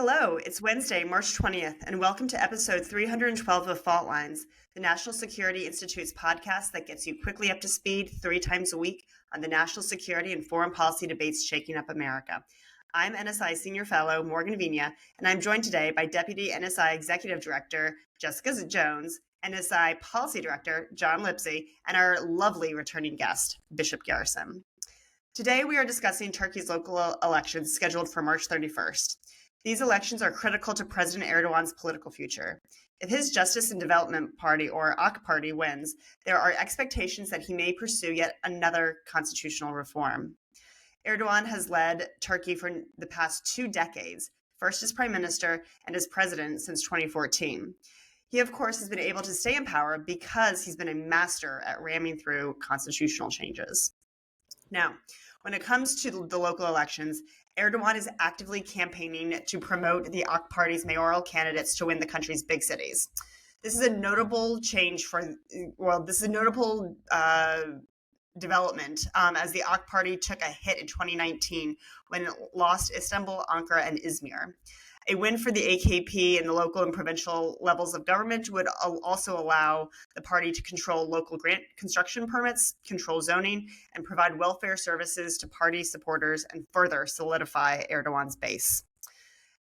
Hello, it's Wednesday, March 20th, and welcome to episode 312 of Fault Lines, the National Security Institute's podcast that gets you quickly up to speed 3 times a week on the national security and foreign policy debates shaking up America. I'm NSI Senior Fellow Morgan Vigna, and I'm joined today by Deputy NSI Executive Director Jessica Jones, NSI Policy Director John Lipsey, and our lovely returning guest, Bishop Garrison. Today we are discussing Turkey's local elections scheduled for March 31st. These elections are critical to President Erdogan's political future. If his Justice and Development Party, or AK Party, wins, there are expectations that he may pursue yet another constitutional reform. Erdogan has led Turkey for the past 2 decades, first as prime minister and as president since 2014. He, of course, has been able to stay in power because he's been a master at ramming through constitutional changes. Now, when it comes to the local elections, Erdogan is actively campaigning to promote the AK Party's mayoral candidates to win the country's big cities. This is a notable development as the AK Party took a hit in 2019 when it lost Istanbul, Ankara, and Izmir. A win for the AKP in the local and provincial levels of government would also allow the party to control local grant construction permits, control zoning, and provide welfare services to party supporters and further solidify Erdogan's base.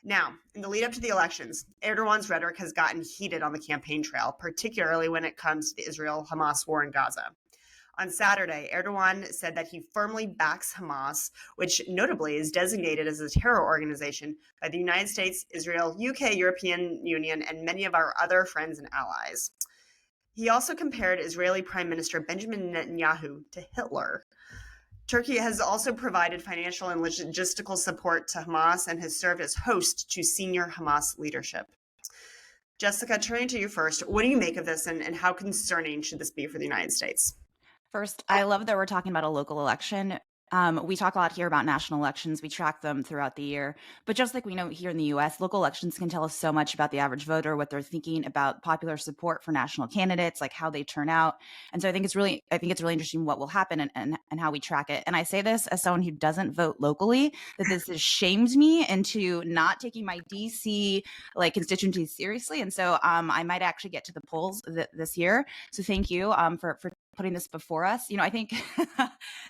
Now, in the lead up to the elections, Erdogan's rhetoric has gotten heated on the campaign trail, particularly when it comes to the Israel-Hamas war in Gaza. On Saturday, Erdogan said that he firmly backs Hamas, which notably is designated as a terror organization by the United States, Israel, UK, European Union, and many of our other friends and allies. He also compared Israeli Prime Minister Benjamin Netanyahu to Hitler. Turkey has also provided financial and logistical support to Hamas and has served as host to senior Hamas leadership. Jessica, turning to you first, what do you make of this and how concerning should this be for the United States? First, I love that we're talking about a local election. We talk a lot here about national elections. We track them throughout the year. But just like we know here in the U.S., local elections can tell us so much about the average voter, what they're thinking about popular support for national candidates, like how they turn out. And so I think it's really interesting what will happen and how we track it. And I say this as someone who doesn't vote locally, that this has shamed me into not taking my DC constituency seriously. And so I might actually get to the polls this year. So thank you for putting this before us. I think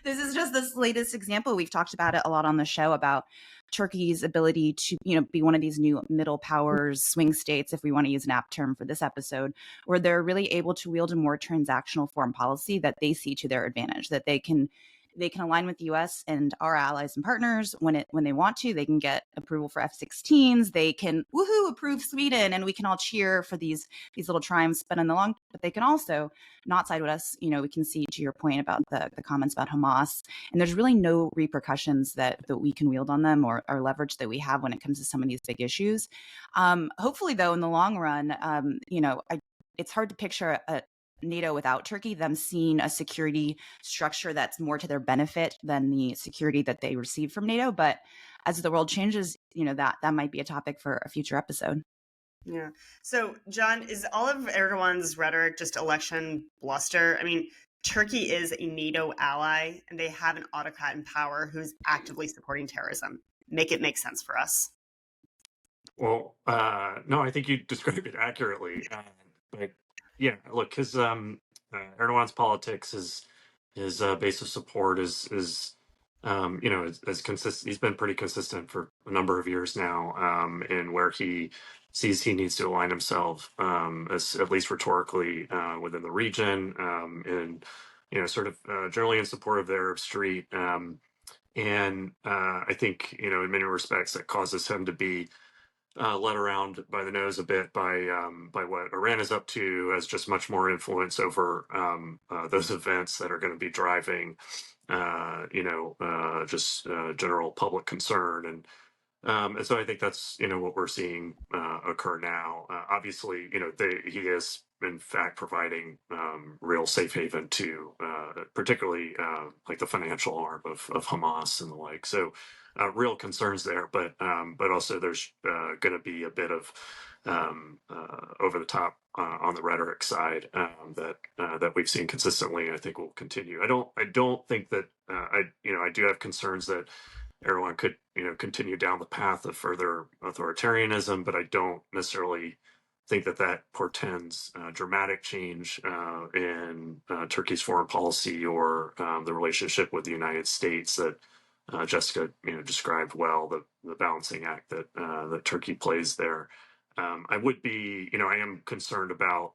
this is just this latest example. We've talked about it a lot on the show about Turkey's ability to, be one of these new middle powers, swing states, if we want to use an apt term for this episode, where they're really able to wield a more transactional foreign policy that they see to their advantage, that they can align with the U.S. and our allies and partners when they want to. They can get approval for F-16s. They can approve Sweden, and we can all cheer for these little triumphs. But but they can also not side with us. We can see, to your point about the comments about Hamas, and there's really no repercussions that we can wield on them or leverage that we have when it comes to some of these big issues. Hopefully, though, in the long run, it's hard to picture a NATO without Turkey, them seeing a security structure that's more to their benefit than the security that they receive from NATO. But as the world changes, that might be a topic for a future episode. Yeah. So, John, is all of Erdogan's rhetoric just election bluster? I mean, Turkey is a NATO ally, and they have an autocrat in power who's actively supporting terrorism. Make it make sense for us. Well, no, I think you described it accurately. But yeah, look, his Erdogan's politics, his base of support is as consistent. He's been pretty consistent for a number of years now, in where he sees he needs to align himself, as at least rhetorically, within the region, and sort of generally in support of the Arab Street, and I think in many respects that causes him to be led around by the nose a bit by what Iran is up to, as just much more influence over those events that are going to be driving, just general public concern, and so I think that's what we're seeing occur now. Obviously, he is in fact providing real safe haven to particularly like the financial arm of Hamas and the like. So real concerns there, but also there's going to be a bit of over the top on the rhetoric side that we've seen consistently, and I think will continue. I don't think that I do have concerns that Erdogan could, continue down the path of further authoritarianism, but I don't necessarily think that that portends dramatic change in Turkey's foreign policy or the relationship with the United States that Jessica, described well, the balancing act that Turkey plays there. I would be, I am concerned about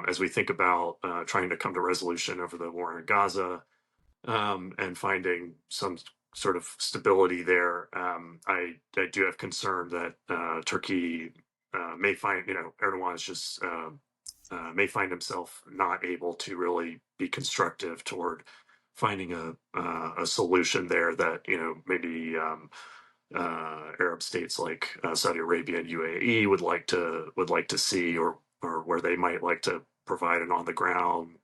as we think about trying to come to resolution over the war in Gaza and finding some sort of stability there. I do have concern that Turkey may find, Erdogan is just may find himself not able to really be constructive toward finding a solution there that maybe Arab states like Saudi Arabia and UAE would like to see, or where they might like to provide an on the ground,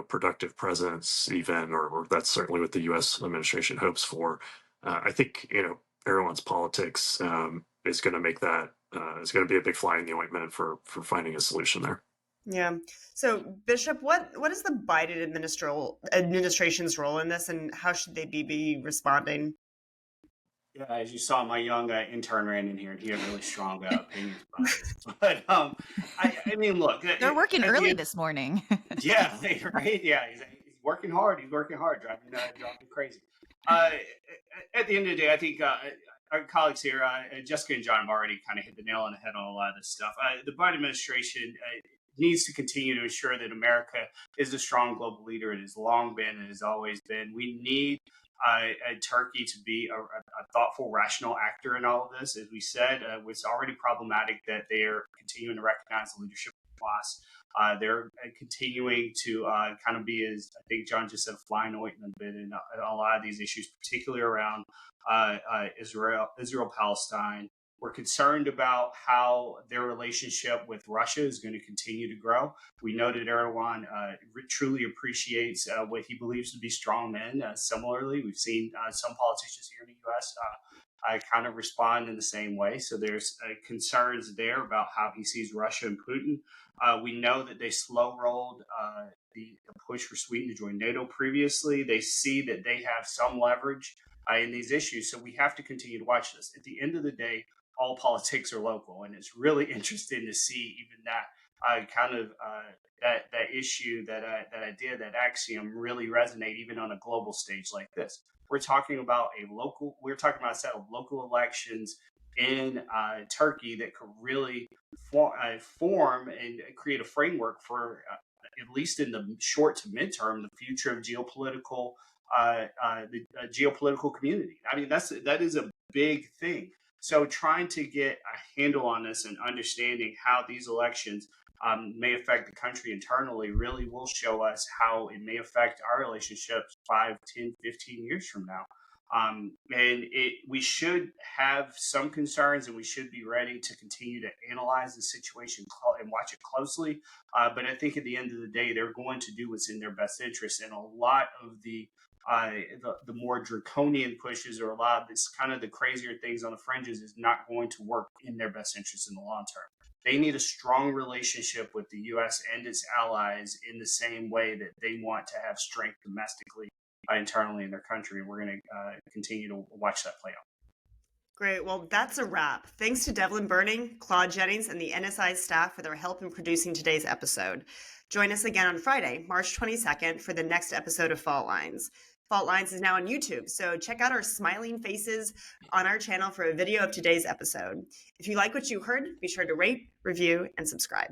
productive presence, even, or that's certainly what the U.S. administration hopes for. I think Erdogan's politics is going to make that is going to be a big fly in the ointment for finding a solution there. Yeah. So, Bishop, what is the Biden administration's role in this, and how should they be responding? Yeah, as you saw, my young intern ran in here, and he had really strong opinions about this. But I mean, look, They're working at early the this morning. yeah, right, yeah, he's working hard. He's working hard, driving crazy. At the end of the day, I think our colleagues here, Jessica and John, have already kind of hit the nail on the head on a lot of this stuff. The Biden administration needs to continue to ensure that America is a strong global leader. It has long been and has always been. We need Turkey to be a thoughtful, rational actor in all of this. As we said, it's already problematic that they are continuing to recognize the leadership class. They're continuing to kind of be, as I think John just said, a fly in the ointment a bit in a lot of these issues, particularly around Israel, Palestine. We're concerned about how their relationship with Russia is going to continue to grow. We know that Erdogan truly appreciates what he believes to be strong men. Similarly, we've seen some politicians here in the U.S. Kind of respond in the same way. So there's concerns there about how he sees Russia and Putin. We know that they slow rolled the push for Sweden to join NATO previously. They see that they have some leverage in these issues. So we have to continue to watch this. At the end of the day, all politics are local, and it's really interesting to see even that that issue, that idea, that axiom really resonate even on a global stage like this. We're talking about a set of local elections in Turkey that could really form and create a framework for, at least in the short to midterm, the future of geopolitical the geopolitical community. I mean, that is a big thing. So trying to get a handle on this and understanding how these elections may affect the country internally really will show us how it may affect our relationships 5, 10, 15 years from now. We should have some concerns, and we should be ready to continue to analyze the situation and watch it closely. But I think at the end of the day, they're going to do what's in their best interest. And a lot of the more draconian pushes, or a lot of this kind of the crazier things on the fringes, is not going to work in their best interest in the long term. They need a strong relationship with the U.S. and its allies in the same way that they want to have strength domestically, internally in their country. And we're going to continue to watch that play out. Great. Well, that's a wrap. Thanks to Devlin Burning, Claude Jennings, and the NSI staff for their help in producing today's episode. Join us again on Friday, March 22nd, for the next episode of Fault Lines. Fault Lines is now on YouTube, so check out our smiling faces on our channel for a video of today's episode. If you like what you heard, be sure to rate, review, and subscribe.